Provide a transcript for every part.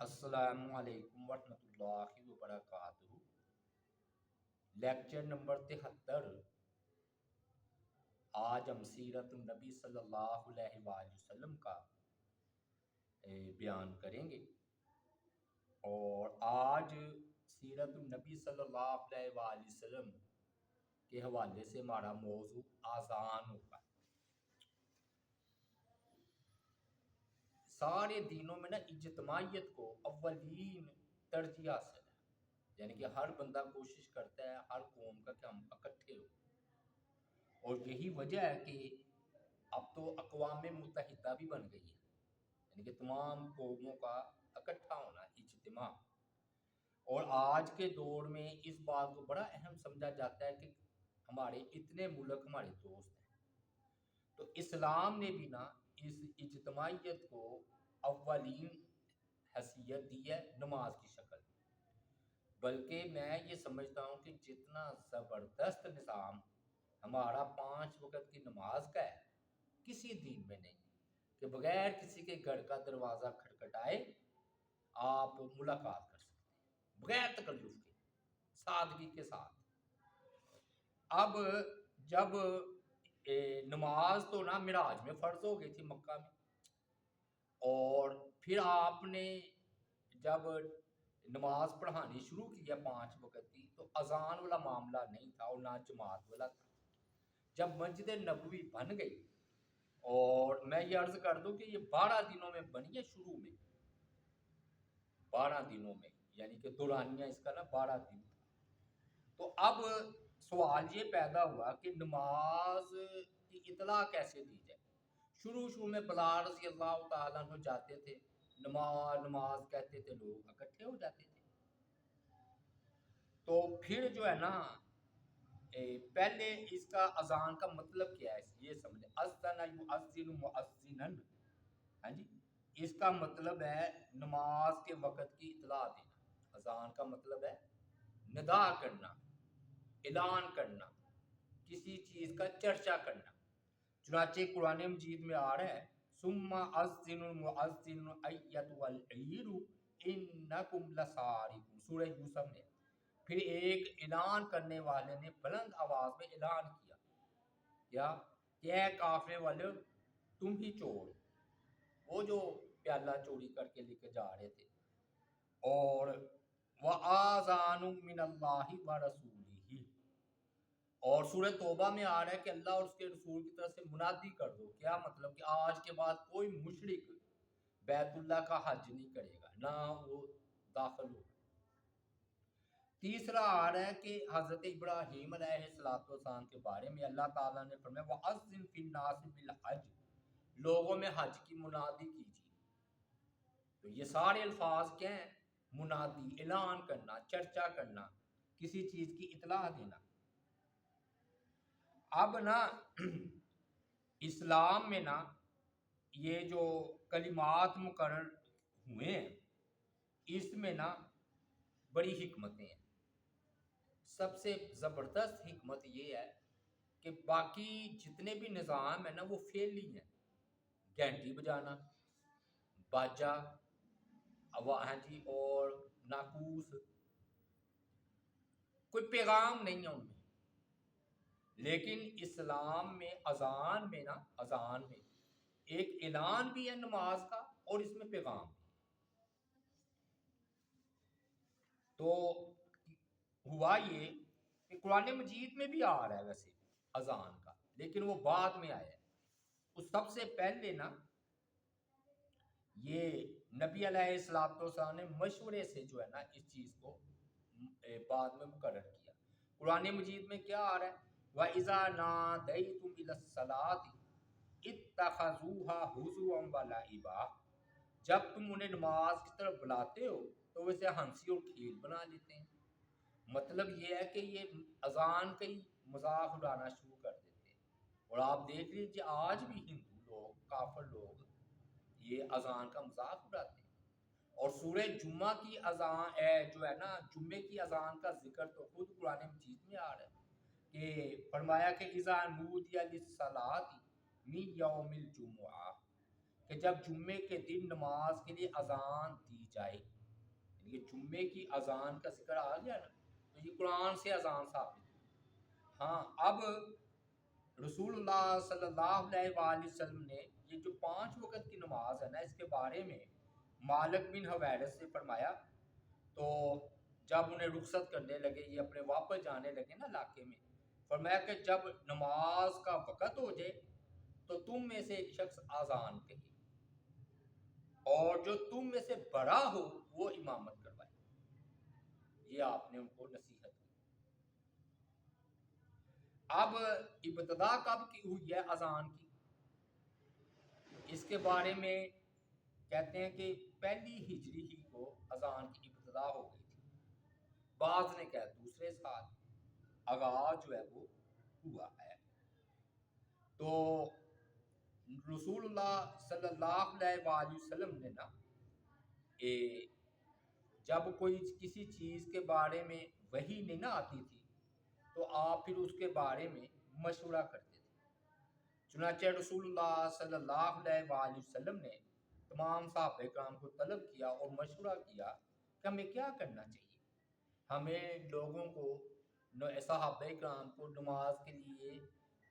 السلام علیکم ورحمۃ اللہ وبرکاتہ۔ Lecture number 73۔ آج ہم سیرت النبی صلی اللہ علیہ وآلہ وسلم کا بیان کریں گے، اور آج سیرت النبی صلی اللہ علیہ وآلہ وسلم کے حوالے سے ہمارا موضوع آذان ہوگا۔ سارے دینوں میں نا اجتماعیت کو اولین ترجیح حاصل ہے، یعنی کہ ہر بندہ کوشش کرتا ہے ہر قوم کا کہ ہم اکٹھے ہو، اور یہی وجہ ہے کہ اب تو اقوام متحدہ بھی بن گئی ہے، یعنی کہ تمام قوموں کا اکٹھا ہونا، اجتماع۔ اور آج کے دور میں اس بات کو بڑا اہم سمجھا جاتا ہے کہ ہمارے اتنے ملک ہمارے دوست ہیں، تو اسلام نے بھی نا اس اجتماعیت کو اولین حیثیت دی ہے نماز کی شکل میں۔ بلکہ میں یہ سمجھتا ہوں کہ جتنا زبردست نظام ہمارا 5 وقت کی نماز کا ہے، کسی دین میں نہیں کہ بغیر کسی کے گھر کا دروازہ کھٹکھٹائے آپ ملاقات کر سکتے ہیں، بغیر تکلف کے، سادگی کے ساتھ۔ اب جب نماز تو نا معراج میں فرض ہو گئی تھی مکہ میں، اور پھر آپ نے جب نماز پڑھانی شروع کی ہے 5 وقت کی، تو اذان والا معاملہ نہیں تھا اور نہ جماعت والا تھا۔ جب مسجد نبوی بن گئی، اور میں یہ عرض کر دوں کہ یہ 12 دنوں میں بنی ہے، شروع میں 12 دنوں میں، یعنی کہ دورانیہ اس کا نا 12 دن تھا۔ تو اب سوال یہ پیدا ہوا کہ نماز کی اطلاع کیسے دی جائے۔ شروع میں بلال رضی اللہ تعالیٰ عنہ جاتے تھے، نماز نماز کہتے تھے، لوگ اکٹھے ہو جاتے تھے۔ تو پھر جو ہے نا پہلے اس کا اذان کا مطلب کیا ہے یہ سمجھے، اذن یؤذن مؤذنا، ہاں جی، اس کا مطلب ہے نماز کے وقت کی اطلاع دینا۔ اذان کا مطلب ہے ندا کرنا، اعلان کرنا، کسی چیز کا چرچا کرنا۔ چنانچہ قرآن مجید میں آ رہا ہے ثم اذن المؤذن ایتها العیر انکم لسارقون، سورہ یوسف میں۔ پھر ایک اعلان کرنے والے نے بلند آواز میں اعلان کیا، کیا کہ اے کافرے والے، تم ہی چور، وہ جو پیالہ چوری کر کے لے کے جا رہے تھے۔ اور وَآذَانٌ مِّنَ اللَّهِ وَرَسُولِهِ، اور سورہ توبہ میں آ رہا ہے کہ اللہ اور اس کے رسول کی طرف سے منادی کر دو۔ کیا مطلب کہ آج کے بعد کوئی مشرک بیت اللہ کا حج نہیں کرے گا، نہ وہ داخل ہوگا۔ تیسرا آ رہا ہے کہ حضرت ابراہیم علیہ السلام کے بارے میں اللہ تعالیٰ نے فرمایا وَأَذِّن فِي النَّاسِ بِالْحَجِّ، لوگوں میں حج کی منادی کیجیے۔ تو یہ سارے الفاظ کیا ہیں؟ منادی، اعلان کرنا، چرچا کرنا، کسی چیز کی اطلاع دینا۔ اب نا اسلام میں نا یہ جو کلمات مقرر ہوئے ہیں، اس میں نا بڑی حکمتیں ہیں۔ سب سے زبردست حکمت یہ ہے کہ باقی جتنے بھی نظام ہیں نا وہ فعلی ہیں، گھنٹی بجانا، باجا، ہاں جی، اور ناقوس، کوئی پیغام نہیں ہے ان میں۔ لیکن اسلام میں اذان میں نا، اذان میں ایک اعلان بھی ہے نماز کا، اور اس میں پیغام بھی۔ تو ہوا یہ کہ قرآن مجید میں بھی آ رہا ہے ویسے اذان کا، لیکن وہ بعد میں آیا ہے۔ اس سب سے پہلے نا یہ نبی علیہ السلام نے مشورے سے جو ہے نا اس چیز کو بعد میں مقرر کیا۔ قرآن مجید میں کیا آ رہا ہے وَإِذَا نَادَيْتُمْ إِلَى الصَّلَاةِ اتَّخَذُوهَا هُزُوًا وَلَعِبًا، جب تم انہیں نماز کی طرف بلاتے ہو تو ویسے ہنسی اور کھیل بنا لیتے ہیں۔ مطلب یہ ہے کہ یہ اذان کا ہی مذاق اڑانا شروع کر دیتے ہیں۔ اور آپ دیکھ لیجیے آج بھی ہندو لوگ، کافر لوگ یہ اذان کا مذاق اڑاتے ہیں۔ اور سورہ جمعہ کی اذان جو ہے نا، جمعے کی اذان کا ذکر تو خود قرآن مجید میں آ رہا ہے کہ فرمایا کہ اذا نودی للصلاۃ من یوم الجمعہ، کہ جب جمعے کے دن نماز کے لیے اذان دی جائے، یعنی کہ جمعے کی اذان کا ذکر آ گیا نا، تو یہ قرآن سے اذان ثابت ہے۔ ہاں، اب رسول اللہ صلی اللہ علیہ وآلہ وسلم نے یہ جو 5 وقت کی نماز ہے نا، اس کے بارے میں مالک بن حویرث سے فرمایا، تو جب انہیں رخصت کرنے لگے، یہ اپنے واپس جانے لگے نا علاقے میں، فرمایا کہ جب نماز کا وقت ہو جائے تو تم میں سے ایک شخص اذان کہے اور جو تم میں سے بڑا ہو وہ امامت کروائے۔ یہ آپ نے ان کو نصیحت کی۔ اب ابتدا کب کی ہوئی ہے اذان کی؟ اس کے بارے میں کہتے ہیں کہ پہلی ہجری ہی کو اذان کی ابتدا ہو گئی تھی، بعض نے کہا دوسرے سال آغاز جو ہے وہ ہوا ہے۔ تو رسول اللہ صلی اللہ علیہ وآلہ وسلم نے نا جب کوئی کسی چیز کے بارے میں وحی نہیں نہ آتی تھی تو آپ پھر اس کے بارے میں مشورہ کرتے تھے۔ چنانچہ رسول اللہ صلی اللہ علیہ وآلہ وسلم نے تمام صحابہ کرام کو طلب کیا اور مشورہ کیا کہ ہمیں کیا کرنا چاہیے، ہمیں لوگوں کو، صحابہ کرام کو نماز کے لیے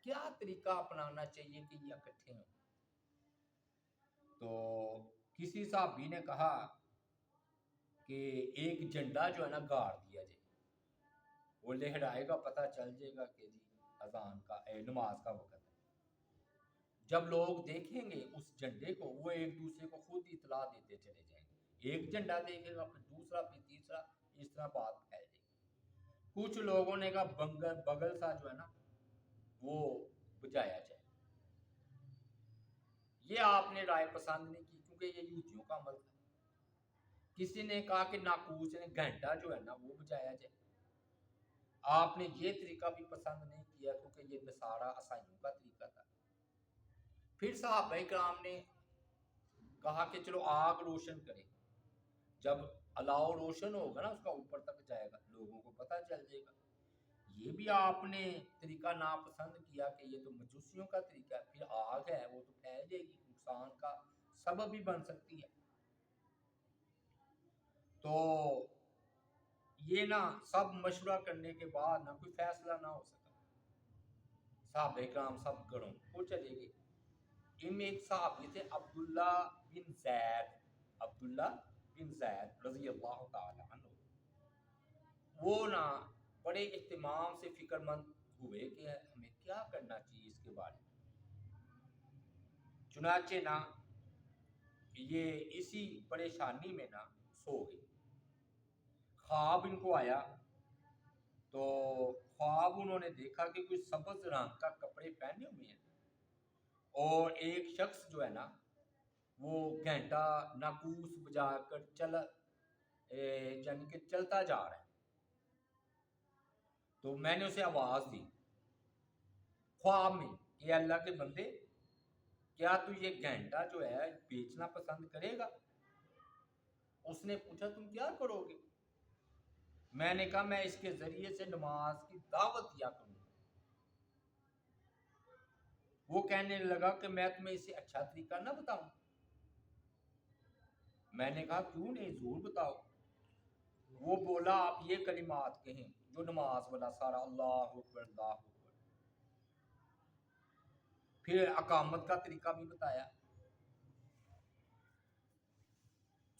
کیا طریقہ اپنانا چاہیے کہ یہ اکٹھے ہوں۔ تو کسی صحابی نے کہا کہ ایک جھنڈا جو ہے نا گاڑ دیا جائے، وہ لہرائے گا، پتہ چل جائے گا کہ جی اذان کا نماز کا وقت ہے۔ جب لوگ دیکھیں گے اس جھنڈے کو، وہ ایک دوسرے کو خود اطلاع دیتے چلے جائیں گے، ایک جھنڈا دیکھے گا پھر دوسرا پھر تیسرا، اس طرح بات پھیل جائے گی۔ کچھ لوگوں نے کہا بغل سا جو ہے نا وہ بجایا جائے۔ یہ آپ نے رائے پسند نہیں کی کیونکہ یہ یہودیوں کا عمل تھا۔ کسی نے کہا کہ ناقوس نے گھنٹا جو ہے نا وہ بجایا جائے۔ آپ نے یہ طریقہ بھی پسند نہیں کیا کیونکہ یہ نصارہ عیسائیوں کا طریقہ تھا۔ پھر صحابہ کرام نے کہا کہ چلو آگ روشن کریں، جب الاؤ روشن ہوگا نا اس کا اوپر تک جائے گا، لوگوں کو پتہ چل جائے گا۔ یہ بھی آپ نے طریقہ ناپسند کیا کہ یہ تو مجوسیوں کا طریقہ ہے، پھر آگ ہے وہ تو پھیل جائے گی، نقصان کا سبب بھی بن سکتی ہے۔ تو یہ نا سب مشورہ کرنے کے بعد نا کوئی فیصلہ نہ ہو سکا، صحابہ کرام سب گھروں کو چلے گئے۔ ان میں ایک صحابی تھے عبداللہ بن زید رضی اللہ تعالی عنہ، وہ نا بڑے اہتمام سے فکر مند ہوئے کہ ہمیں کیا کرنا چاہیے اس کے بارے میں۔ چنانچہ نا یہ اسی پریشانی میں نا سو گئے۔ خواب ان کو آیا تو خواب انہوں نے دیکھا کہ کوئی سبز رنگ کا کپڑے پہنے ہوئے ہیں اور ایک شخص جو ہے نا وہ گھنٹا ناقوس بجا کر یعنی کہ چلتا جا رہا ہے۔ تو میں نے اسے آواز دی خواب میں کہ اللہ کے بندے، کیا تو یہ گھنٹا جو ہے بیچنا پسند کرے گا؟ اس نے پوچھا تم کیا کرو گے؟ میں نے کہا میں اس کے ذریعے سے نماز کی دعوت دیا کروں گا۔ وہ کہنے لگا کہ میں تمہیں اسے اچھا طریقہ نہ بتاؤں؟ میں نے کہا کیوں نہیں، ضرور بتاؤ۔ وہ بولا آپ یہ کلمات کہیں جو نماز والا سارا، اللہ اکبر اللہ اکبر۔ پھر اقامت کا طریقہ بھی بتایا۔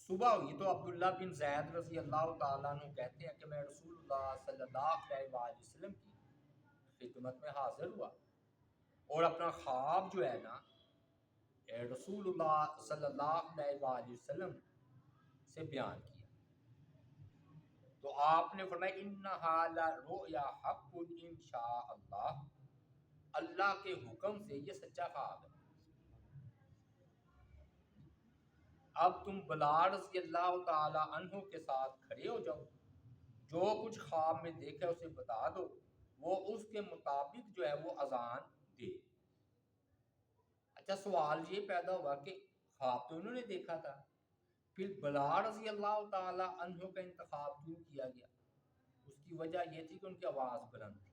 صبح ہوئی تو عبداللہ بن زید رضی اللہ تعالیٰ عنہ کہتے ہیں کہ میں رسول اللہ صلی اللہ علیہ وآلہ وسلم کی خدمت میں حاضر ہوا اور اپنا خواب جو ہے نا رسول اللہ صلی اللہ علیہ وآلہ وسلم سے بیان کیا۔ تو آپ نے فرمایا انہا لرؤیا حق انشاء اللہ، اللہ کے حکم سے یہ سچا خواب ہے۔ اب تم بلال رضی اللہ تعالی عنہ کے ساتھ کھڑے ہو جاؤ، جو کچھ خواب میں دیکھا اسے بتا دو، وہ اس کے مطابق جو ہے وہ اذان دے۔ اچھا سوال یہ پیدا ہوا کہ خواب تو انہوں نے دیکھا تھا، پھر بلال رضی اللہ تعالی عنہ کا انتخاب کیوں کیا گیا؟ اس کی وجہ یہ تھی کہ ان کی آواز بلند تھی،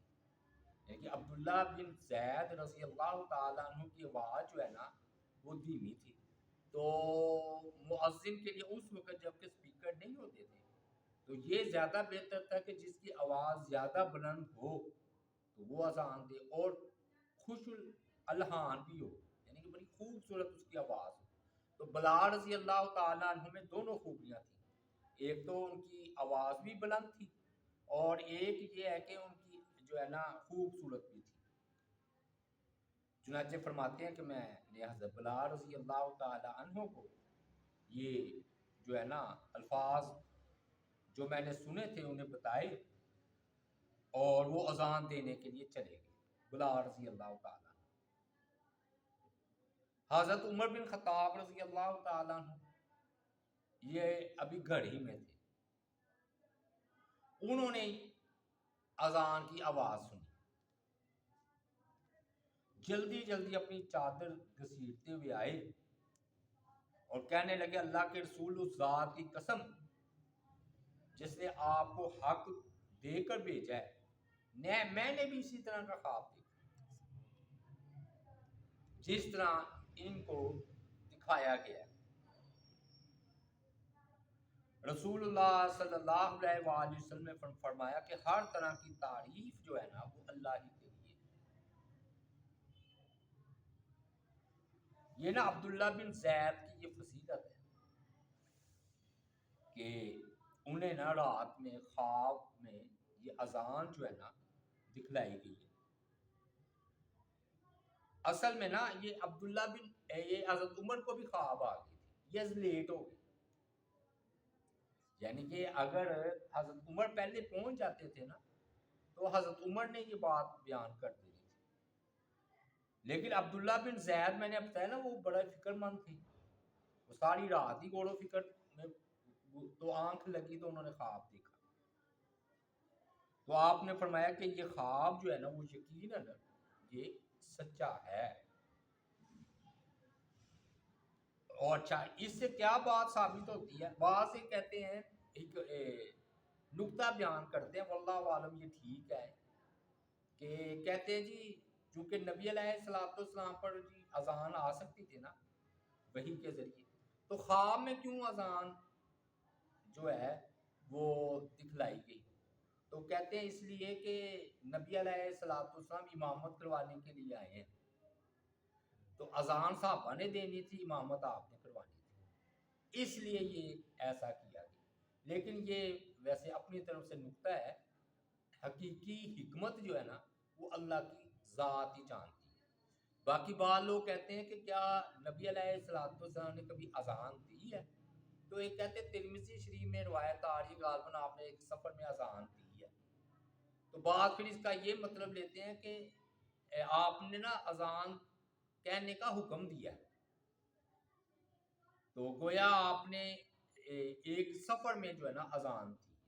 یعنی کہ عبداللہ بن زید رضی اللہ تعالی عنہ کی آواز جو ہے نا وہ دھیمی تھی، تو مؤذن کے لیے اس وقت جب کہ اسپیکر نہیں ہوتے تھے تو یہ زیادہ بہتر تھا کہ جس کی آواز زیادہ بلند ہو تو وہ اذان دے اور خوش الحان بھی ہو، یعنی کہ بڑی خوبصورت اس کی آواز ہو۔ تو بلال رضی اللہ تعالیٰ عنہ میں دونوں خوبیاں تھیں، ایک تو ان کی آواز بھی بلند تھی اور ایک یہ ہے کہ ان کی جو ہے نا خوبصورت بھی تھی۔ چنانچہ فرماتے ہیں کہ میں نے حضرت بلال رضی اللہ تعالیٰ عنہ کو یہ جو ہے نا الفاظ جو میں نے سنے تھے انہیں بتائے اور وہ اذان دینے کے لیے چلے گئے بلال رضی اللہ تعالیٰ عنہ۔ حضرت عمر بن خطاب رضی اللہ تعالیٰ عنہ یہ ابھی گھڑی میں تھے، انہوں نے اذان کی آواز سنی، جلدی جلدی اپنی چادر گھسیٹتے ہوئے آئے اور کہنے لگے اللہ کے رسول اس ذات کی قسم جس نے آپ کو حق دے کر بھیجا ہے، میں نے بھی اسی طرح کا خواب دیکھا جس طرح ان کو دکھایا گیا ہے۔ رسول اللہ صلی اللہ علیہ وآلہ وسلم نے فرمایا کہ ہر طرح کی تعریف جو ہے نا وہ اللہ ہی کے لیے۔ یہ نا عبداللہ بن زید کی یہ فضیلت ہے کہ انہیں نا رات میں خواب میں یہ اذان جو ہے نا دکھلائی گئی ہے۔ اصل میں نا یہ عبداللہ بن یہ حضرت عمر کو بھی خواب آ گئی تھی، یہ لیٹ ہو گئی، یعنی کہ اگر حضرت عمر پہلے پہنچ جاتے تھے نا تو حضرت عمر نے یہ بات بیان کر دی تھی، لیکن عبداللہ بن زید میں نے بتایا نا وہ بڑا فکر مند تھی، وہ ساری رات ہی غور و فکر میں، تو آنکھ لگی تو انہوں نے خواب دیکھا، تو آپ نے فرمایا کہ یہ خواب جو ہے نا وہ یقیناً یہ سچا ہے۔ اور اچھا اس سے کیا بات ثابت ہوتی ہے؟ بعض سے کہتے ہیں ایک نقطہ بیان کرتے ہیں واللہ عالم یہ ٹھیک ہے کہ کہتے ہیں جی چونکہ نبی علیہ السلام پر جی اذان آ سکتی تھی نا وحی کے ذریعے، تو خواب میں کیوں اذان جو ہے وہ دکھلائی گئی؟ تو کہتے ہیں اس لیے کہ نبی علیہ السلام امامت کروانے کے لیے آئے ہیں، تو اذان صحابہ نے دینی تھی، امامت آپ نے کروانی تھی، اس لیے یہ ایسا کیا گیا۔ لیکن یہ ویسے اپنی طرف سے نقطہ ہے، حقیقی حکمت جو ہے نا وہ اللہ کی ذات ہی جانتی ہے۔ باقی بعض لوگ کہتے ہیں کہ کیا نبی علیہ السلام نے کبھی اذان دی ہے؟ تو ایک کہتے ہیں ترمذی شریف میں روایت آ رہی غالباً آپ نے ایک سفر میں اذان دی ہے، تو بعض پھر اس کا یہ مطلب لیتے ہیں کہ آپ نے نا اذان کہنے کا حکم دیا ہے، تو گویا آپ نے ایک سفر میں جو ہے نا اذان دی ہے۔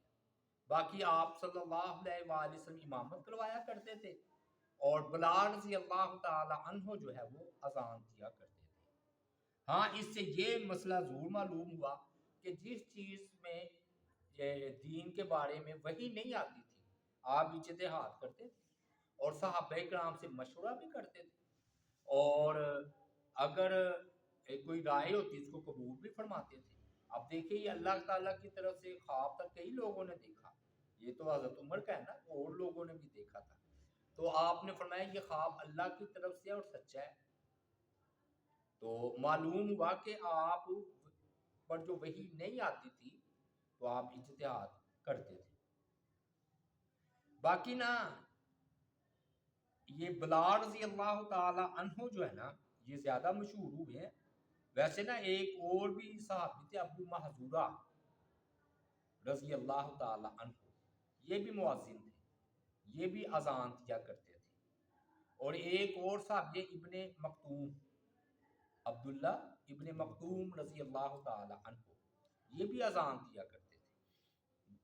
باقی آپ صلی اللہ علیہ وآلہ وسلم امامت کروایا کرتے تھے اور بلال رضی اللہ تعالی عنہ جو ہے وہ اذان دیا کرتے تھے۔ ہاں اس سے یہ مسئلہ ضرور معلوم ہوا کہ جس چیز میں دین کے بارے میں وحی نہیں آتی تھی آپ اجتہاد کرتے تھے اور صحابہ کرام سے مشورہ بھی کرتے تھے، اور اگر کوئی رائے ہوتی اس کو قبول بھی فرماتے تھے۔ اب دیکھیں یہ اللہ تعالیٰ کی طرف سے خواب تک کئی لوگوں نے دیکھا، یہ تو حضرت عمر کا ہے نا، اور لوگوں نے بھی دیکھا تھا، تو آپ نے فرمایا یہ خواب اللہ کی طرف سے اور سچا ہے، تو معلوم ہوا کہ آپ پر جو وحی نہیں آتی تھی تو آپ اجتہاد کرتے تھے۔ باقی نا یہ بلال رضی اللہ تعالی عنہ جو ہے نا یہ زیادہ مشہور ہوئے ہیں، ویسے نا ایک اور بھی صحابی تھے ابو محذورہ رضی اللہ تعالی عنہ، یہ بھی مؤذن تھے، یہ بھی اذان دیا کرتے تھے، اور ایک اور صحابی ابن مکتوم عبداللہ ابن مکتوم رضی اللہ تعالی عنہ، یہ بھی اذان دیا کرتے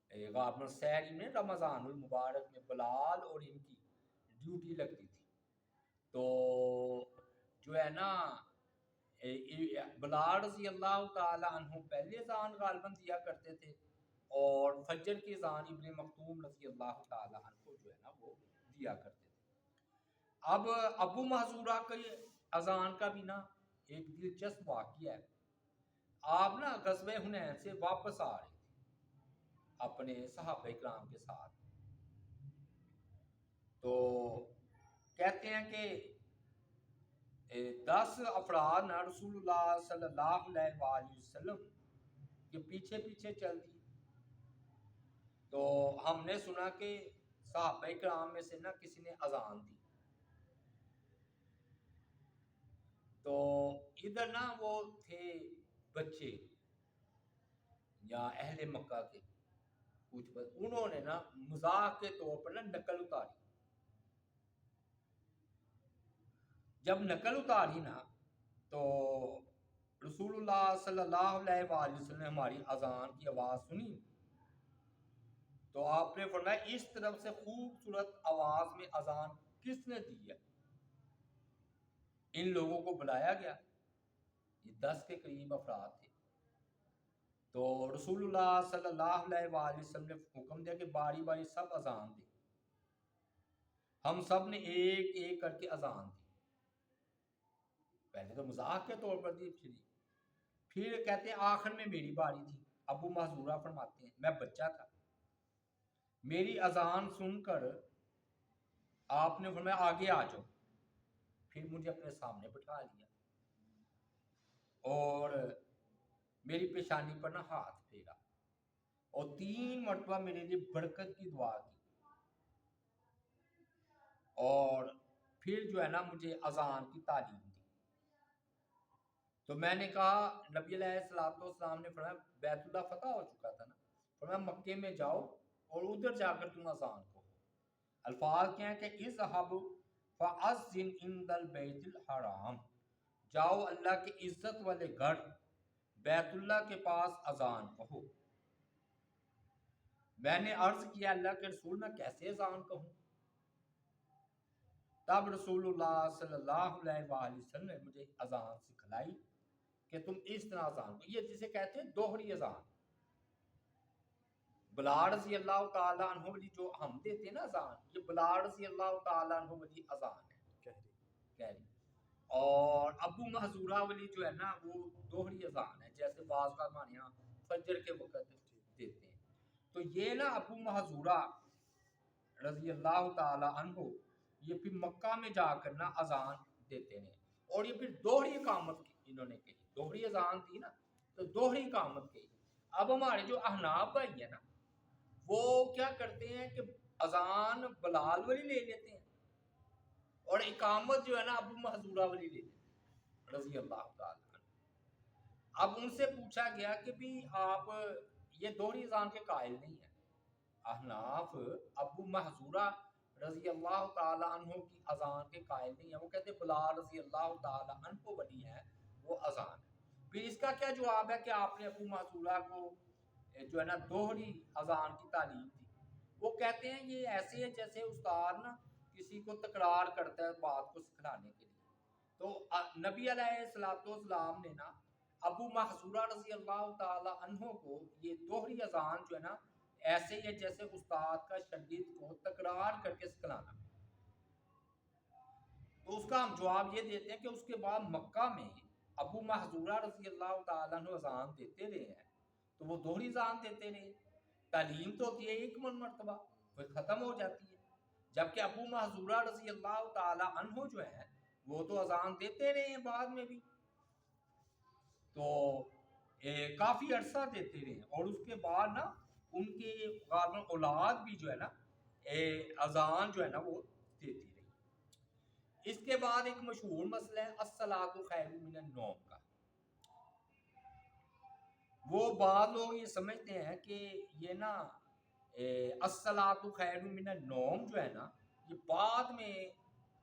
تھے۔ غالباً سحر میں رمضان المبارک میں بلال اور ان کی ڈیوٹی لگتی تھی، تو جو ہے نا بلال رضی اللہ تعالی عنہ پہلے اذان غالباً دیا کرتے تھے اور فجر کی اذان ابن مکتوم رضی اللہ تعالی عنہ جو ہے نا وہ دیا کرتے تھے۔ اب ابو محذورہ کے اذان کا بھی نا ایک دلچسپ واقعہ ہے آپ نا غزوہ حنین سے واپس آ رہے تھے اپنے صحابہ کرام کے ساتھ. تو کہتے ہیں کہ 10 افراد نا رسول اللہ صلی اللہ علیہ وآلہ وسلم کے پیچھے پیچھے چل دی. تو ہم نے سنا کہ صحابہ کرام میں سے نا کسی نے اذان دی. تو ادھر نا وہ تھے بچے یا اہل مکہ کے کچھ، انہوں نے نا مذاق کے طور پر نا نقل اتاری. جب نقل اتاری نا تو رسول اللہ صلی اللہ علیہ وآلہ وسلم نے ہماری اذان کی آواز سنی تو آپ نے فرمایا اس طرف سے خوبصورت آواز میں اذان کس نے دی ہے؟ ان لوگوں کو بلایا گیا، یہ 10 کے قریب افراد تھے. تو رسول اللہ صلی اللہ علیہ وآلہ وسلم نے حکم دیا کہ باری باری سب اذان دیں. ہم سب نے ایک ایک کر کے اذان دی. پہلے تو مذاق کے طور پر دی، پھر کہتے ہیں آخر میں میری باری تھی. ابو محذورہ فرماتے ہیں میں بچہ تھا، میری اذان سن کر آپ نے فرمایا آگے آ جاؤ. پھر مجھے اپنے سامنے بٹھا لیا اور میری پیشانی پر نہ ہاتھ پھیرا اور 3 مرتبہ میرے لیے برکت کی دعا کی. اور پھر جو ہے نا مجھے اذان کی تعلیم دی. تو میں نے کہا نبی علیہ الصلوۃ والسلام نے فرمایا بیت اللہ فتح ہو چکا تھا نا، فرمایا مکے میں جاؤ اور ادھر جا کر تم اذان کہو. الفاظ کیا ہیں کہ اذهب فاذن عند البیت الحرام، جاؤ اللہ کے عزت والے گھر بیت اللہ کے پاس اذان کہو. میں نے عرض کیا اللہ کے رسول میں کیسے اذان کہوں؟ تب رسول اللہ صلی اللہ علیہ وآلہ وسلم نے مجھے اذان سکھلائی کہ تم اس طرح اذان کو، یہ جسے کہتے ہیں دوہری اذان. بلال رضی اللہ تعالیٰ عنہ والی جو ہم دیتے ہیں نا اذان، یہ بلال رضی اللہ تعالیٰ عنہ والی اذان ہے کہری. اور ابو محذورہ والی جو ہے نا وہ دوہری اذان ہے، جیسے بعض کا ہمارے یہاں فجر کے وقت دیتے ہیں. تو یہ نا ابو محذورہ رضی اللہ تعالیٰ عنہ یہ پھر مکہ میں جا کر نا اذان دیتے ہیں. اور یہ پھر دوہری اقامت کی انہوں نے کہی، دوہری اذان تھی نا تو دوہری اقامت کہی. اب ہمارے جو احناف بھائی ہیں نا وہ کیا کرتے ہیں کہ اذان بلال والی لے لیتے ہیں اور اقامت جو ہے نا ابو محذورہ والی لے لیتے ہیں رضی اللہ تعالیٰ عنہ. اب ان سے پوچھا گیا کہ بھی آپ یہ دوہری اذان کے قائل نہیں ہیں. احناف ابو محذورہ رضی اللہ تعالیٰ عنہ کی اذان کے قائل نہیں ہیں، وہ کہتے ہیں بلال رضی اللہ تعالیٰ عنہ والی ہے وہ اذان ہے. پھر اس کا کیا جواب ہے کہ آپ نے ابو محذورہ کو جو ہے نا دوہری اذان کی تعلیم دی؟ وہ کہتے ہیں یہ ایسے ہے جیسے استاد نا کسی کو تکرار کرتا ہے بات کو سکھلانے کے لیے. تو نبی علیہ الصلوۃ والسلام نے نا ابو محذورہ رضی اللہ تعالیٰ عنہ کو یہ دوہری اذان جو ہے نا ایسے ہی ہے جیسے استاد کا شاگرد کو تکرار کر کے سکھلانا. تو اس کا ہم جواب یہ دیتے ہیں کہ اس کے بعد مکہ میں ابو محذورہ رضی اللہ تعالیٰ عنہ اذان دیتے رہے ہیں تو وہ دوہری اذان دیتے رہے. تعلیم تو ہوتی ہے ایک مرتبہ وہ ختم ہو جاتی ہے، جبکہ ابو محذورہ رضی اللہ تعالیٰ عنہ جو ہیں وہ تو اذان دیتے رہے ہیں بعد میں بھی، تو کافی عرصہ دیتے رہے ہیں. اور اس کے بعد نا ان کے غالباً اولاد بھی جو ہے نا اذان جو ہے نا وہ دیتی رہی. اس کے بعد ایک مشہور مسئلہ ہے الصلاۃ خیر من النوم کا. وہ بعض لوگ یہ سمجھتے ہیں کہ یہ نا الصلاۃ خیر من النوم جو ہے نا یہ بعد میں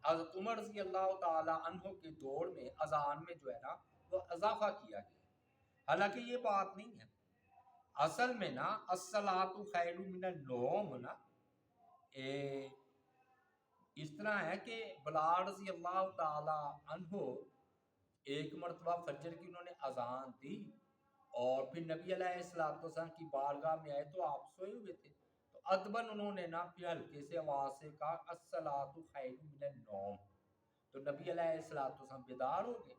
حضرت عمر رضی اللہ تعالی عنہ کے دور میں اذان میں جو ہے نا وہ اضافہ کیا گیا. حالانکہ یہ بات نہیں ہے، اصل میں نا الصلاۃ خیر من النوم نا اس طرح ہے کہ بلال رضی اللہ تعالی عنہ ایک مرتبہ فجر کی انہوں نے اذان دی اور پھر نبی علیہ الصلوۃ والسلام کی بارگاہ میں آئے تو آپ سوئے ہوئے تھے، تو ادباً انہوں نے نا پھر ہلکے سے آواز سے کہا الصلاۃ خیر من النوم. تو نبی علیہ الصلوۃ والسلام بیدار ہو گئے.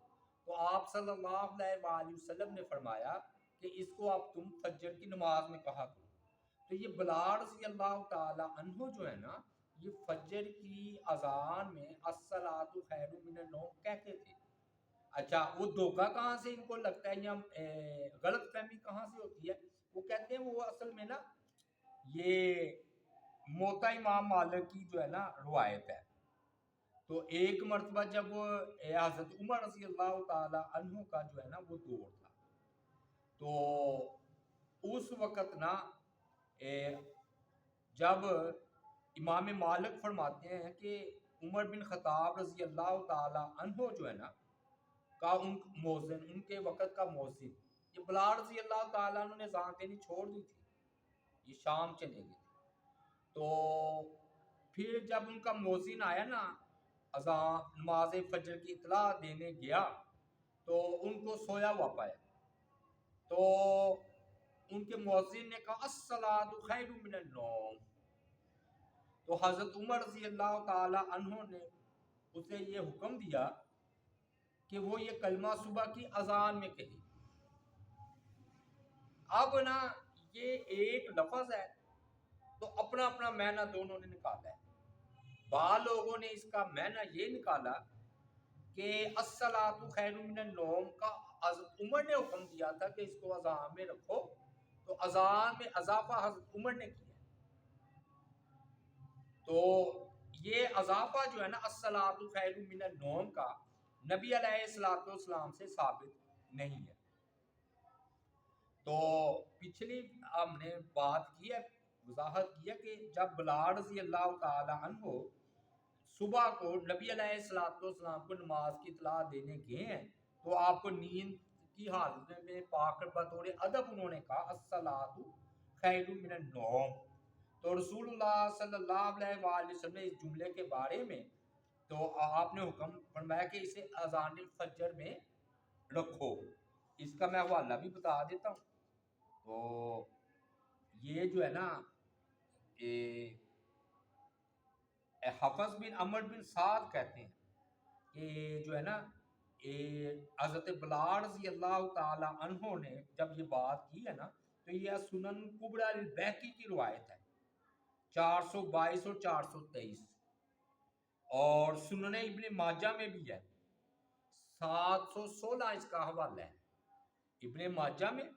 تو آپ صلی اللہ علیہ وآلہ وسلم نے فرمایا کہ اس کو اب تم فجر کی نماز میں کہا کرو. تو یہ بلال رضی اللہ تعالی عنہ جو ہے نا یہ فجر کی اذان میں الصلاۃ خیر من النوم کہتے تھے. اچھا وہ دھوکہ کہاں سے ان کو لگتا ہے یا غلط فہمی کہاں سے ہوتی ہے؟ وہ کہتے ہیں وہ اصل میں نا یہ موتا امام مالک کی جو ہے نا روایت ہے. تو ایک مرتبہ جب حضرت عمر رضی اللہ تعالی عنہ کا جو ہے نا وہ دور تھا تو اس وقت نا جب امام مالک فرماتے ہیں کہ عمر بن خطاب رضی اللہ تعالی عنہ جو ہے نا کا ان مؤذن ان کے وقت کا مؤذن یہ بلال رضی اللہ تعالیٰ عنہ نے اذان دینی چھوڑ دی تھی, یہ شام چلے گئے تھے. تو پھر جب ان کا مؤذن آیا نا اذان نماز فجر کی اطلاع دینے گیا تو ان کو سویا ہوا پایا. تو ان کے مؤذن نے کہا الصلاۃ خیر من النوم. تو حضرت عمر رضی اللہ تعالی عنہ نے اسے یہ حکم دیا کہ وہ یہ کلمہ صبح کی اذان میں کہے. اب نا یہ ایک لفظ ہے تو اپنا اپنا معنی دونوں نے نکالا ہے. بعض لوگوں نے اس کا معنی یہ نکالا کہ الصلاۃ خیر من النوم کا حضرت عمر نے حکم دیا تھا کہ اس کو اذان میں رکھو, تو اذان میں اضافہ حضرت عمر نے کیا. تو یہ اضافہ جو ہے نا الصلاۃ خیر من النوم کا نبی علیہ الصلوۃ والسلام سے ثابت نہیں ہے. تو پچھلی ہم نے بات کی ہے, وضاحت کی ہے کہ جب بلال رضی اللہ تعالی عنہ صبح کو نبی علیہ الصلوۃ والسلام کو نماز کی اطلاع دینے گئے ہیں تو آپ کو نیند کی حالت میں پا کر بطور ادب انہوں نے کہا الصلاۃ خیر من النوم. تو رسول اللہ صلی اللہ علیہ وآلہ وسلم نے اس جملے کے بارے میں تو آپ نے حکم فرمایا کہ اسے اذان الفجر میں رکھو. اس کا میں حوالہ بھی بتا دیتا ہوں. تو یہ جو ہے نا حفظ بن عمر بن سعد کہتے ہیں کہ جو ہے نا حضرت بلال رضی اللہ تعالی عنہ نے جب یہ بات کی ہے نا تو یہ سنن کبریٰ البیہقی کی روایت ہے 422 اور 423, اور سنن ابن ماجہ میں بھی ہے 716 اس کا حوالہ ہے ابن ماجہ میں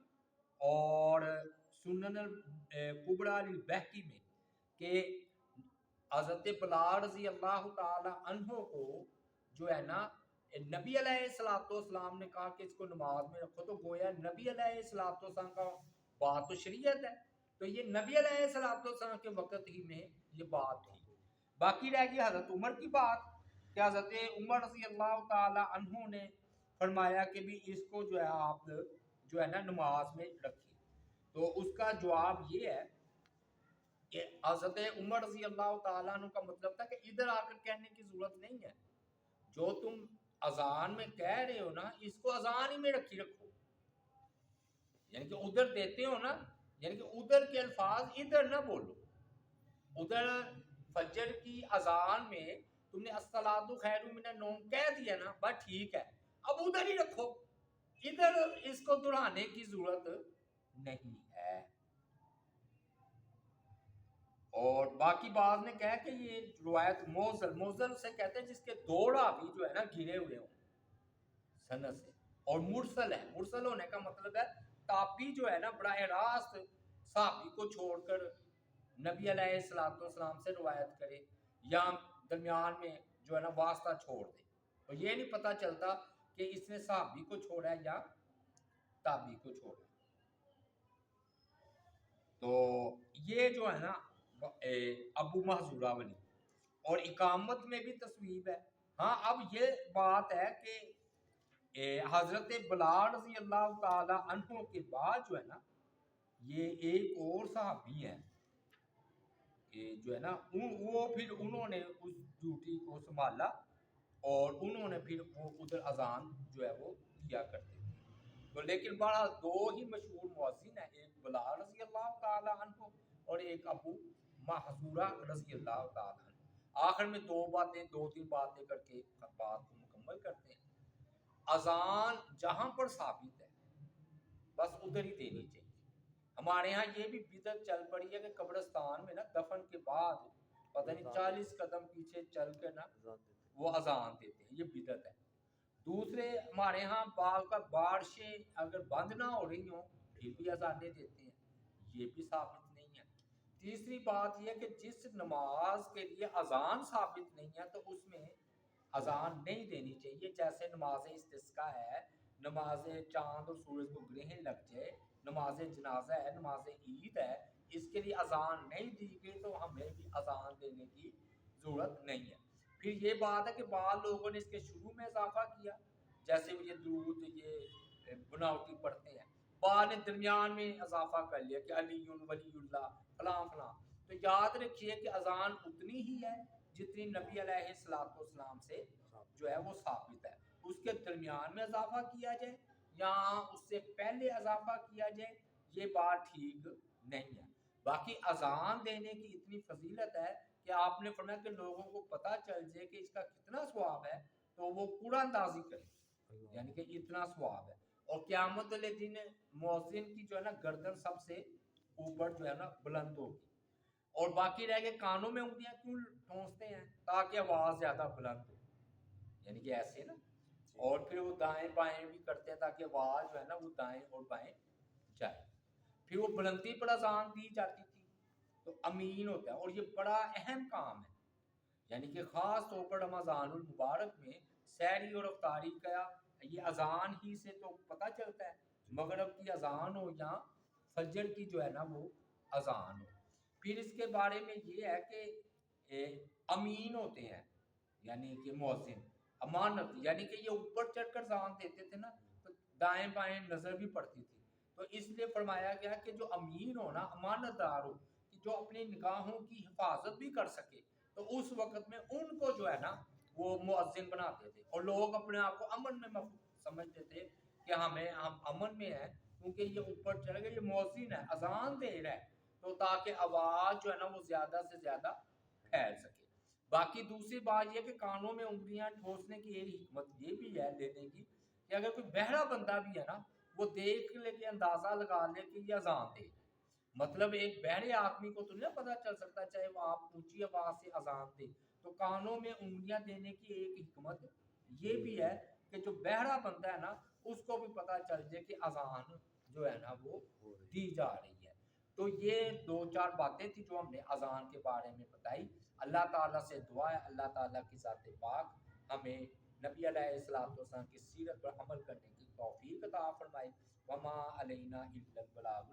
اور سنن کبریٰ البیہقی میں کہ حضرت بلال رضی اللہ تعالی عنہ کو جو ہے نا نبی علیہ الصلوۃ والسلام نے کہا کہ اس کو نماز میں رکھو. تو گویا نبی علیہ الصلوۃ والسلام کا بات تو شریعت ہے, تو یہ نبی علیہ الصلوۃ والسلام کے وقت ہی میں یہ بات تھی. باقی رہ گئی حضرت عمر کی بات کہ حضرت عمر رضی اللہ تعالی عنہ نے فرمایا کہ بھی اس کو جو ہے آپ جو ہے نا نماز میں رکھیے. تو اس کا جواب یہ ہے کہ حضرت عمر رضی اللہ تعالیٰ عنہ کا مطلب تھا کہ ادھر آ کر کہنے کی ضرورت نہیں ہے, جو تم اذان میں کہہ رہے ہو نا اس کو اذان ہی میں رکھی رکھو, یعنی کہ ادھر دیتے ہو نا, یعنی کہ ادھر کے الفاظ ادھر نہ بولو. ادھر فجر کی اذان میں تم نے الصلاۃ خیر من النوم کہہ دیا نا, بس ٹھیک ہے, اب ادھر ہی رکھو, ادھر اس کو دہرانے کی ضرورت نہیں ہے. اور باقی بعض نے کہا کہ یہ روایت موزل سے کہتے ہیں جس کے دو راوی جو ہے نا گرے ہوئے ہوں سند سے, اور مرسل ہے. مرسل ہونے کا مطلب ہے تابعی جو ہے نا براہ راست صحابی کو چھوڑ کر نبی علیہ الصلوۃ والسلام سے روایت کرے یا درمیان میں جو ہے نا واسطہ چھوڑ دے, تو یہ نہیں پتہ چلتا کہ اس نے صحابی کو چھوڑا ہے یا تابعی کو چھوڑا. تو یہ جو ہے نا ابو محذورہ والی, اور اقامت میں بھی تصویب ہے. ہاں اب یہ بات ہے کہ حضرت بلال رضی اللہ تعالی عنہ کے بعد جو ہے نا یہ ایک اور صحابی ہیں کہ جو ہے نا وہ پھر انہوں نے اس ڈیوٹی کو سنبھالا اور انہوں نے پھر وہ ادھر اذان جو ہے وہ دیا کرتے تھے. تو لیکن بڑا دو ہی مشہور مؤذن ہیں, ایک بلال رضی اللہ تعالی عنہ اور ایک ابو محذورہ رضی اللہ تعالی عنہ. آخر میں دو تین باتیں کر کے بات کو مکمل کرتے ہیں. اذان جہاں پر ثابت ہے بس ادھر ہی دینی چاہیے. ہمارے ہاں یہ بھی بدعت چل پڑی ہے کہ قبرستان میں نا دفن کے بعد پتہ نہیں 40 قدم پیچھے چل کے نا وہ اذان دیتے ہیں. یہ بدعت ہے. دوسرے ہمارے ہاں بال کا بارشیں اگر بند نہ ہو رہی ہوں پھر بھی اذانیں دیتے ہیں. یہ بھی ثابت نہیں ہے. تیسری بات یہ کہ جس نماز کے لیے اذان ثابت نہیں ہے تو اس میں اذان نہیں دینی چاہیے. جیسے نماز استسقاء ہے, نماز چاند اور سورج کو گرہن لگ جائے, نماز جنازہ ہے, نماز عید ہے, اس کے لیے اذان نہیں دی گئی تو ہمیں بھی اذان دینے کی ضرورت نہیں ہے. پھر یہ بات ہے کہ بعض لوگوں نے اس کے شروع میں اضافہ کیا, جیسے یہ درود یہ بناوٹی پڑھتے ہیں, بعض نے درمیان میں اضافہ کر لیا کہ علی ولی اللہ فلاں فلاں. تو یاد رکھیے کہ اذان اتنی ہی ہے جتنی نبی علیہ الصلوۃ والسلام سے جو ہے وہ ثابت ہے. اس کے درمیان میں اضافہ کیا جائے یا اس سے پہلے اضافہ کیا جائے یہ بات ٹھیک نہیں ہے. باقی اذان دینے کی اتنی فضیلت ہے کہ آپ نے فرمایا کہ لوگوں کو پتہ چل جائے کہ اس کا کتنا ثواب ہے تو وہ پورا اندازی کرے, یعنی کہ اتنا ثواب ہے. اور قیامت والے دن مؤذن کی جو ہے نا گردن سب سے اوپر جو ہے نا بلند ہوگی. اور باقی رہ گئے کانوں میں انگلیاں کیوں ٹھونستے ہیں تاکہ آواز زیادہ بلند ہو, یعنی کہ ایسے نا. اور پھر وہ دائیں بائیں بھی کرتے ہیں تاکہ آواز جو ہے نا وہ دائیں اور بائیں جائے. پھر وہ بلندی پر اذان دی جاتی تھی تو امین ہوتا ہے. اور یہ بڑا اہم کام ہے, یعنی کہ خاص طور پر رمضان المبارک میں سحری اور افطاری کا یہ اذان ہی سے تو پتہ چلتا ہے, مغرب کی اذان ہو یا فجر کی جو ہے نا وہ اذان ہو. پھر اس کے بارے میں یہ ہے کہ امین ہوتے ہیں, یعنی کہ مؤذن امانت, یعنی کہ یہ اوپر چڑھ کر اذان دیتے تھے نا تو دائیں بائیں نظر بھی پڑتی تھی. تو اس لیے فرمایا گیا کہ جو امین ہو نا, امانت دار ہو, کہ جو اپنی نگاہوں کی حفاظت بھی کر سکے, تو اس وقت میں ان کو جو ہے نا وہ مؤذن بناتے تھے. اور لوگ اپنے آپ کو امن میں سمجھتے تھے کہ ہم امن میں ہیں کیونکہ یہ اوپر چڑھ گئے, یہ مؤذن ہے اذان دے رہا ہے, تو تاکہ آواز جو ہے نا وہ زیادہ سے زیادہ پھیل سکے. باقی دوسری بات یہ کہ کانوں میں انگلیاں ٹھونسنے کی ایک حکمت یہ بھی ہے دینے کی کہ اگر کوئی بہرا بندہ بھی ہے نا وہ دیکھ لے کے اندازہ لگا لے کہ یہ اذان دے. مطلب ایک بہرے آدمی کو تو نہیں پتہ چل سکتا چاہے وہ آپ اونچی آواز سے اذان دے, تو کانوں میں انگلیاں دینے کی ایک حکمت یہ بھی ہے کہ جو بہرا بندہ ہے نا اس کو بھی پتہ چل جائے کہ اذان جو ہے نا وہ دی جا رہی ہے. تو یہ 2-4 باتیں تھی جو ہم نے اذان کے بارے میں بتائی. اللہ تعالیٰ سے دعا ہے اللہ تعالیٰ کی ذات پاک ہمیں نبی علیہ الصلوۃ والسلام کی سیرت پر عمل کرنے کی توفیق عطا فرمائے. وما علینا الا البلاغ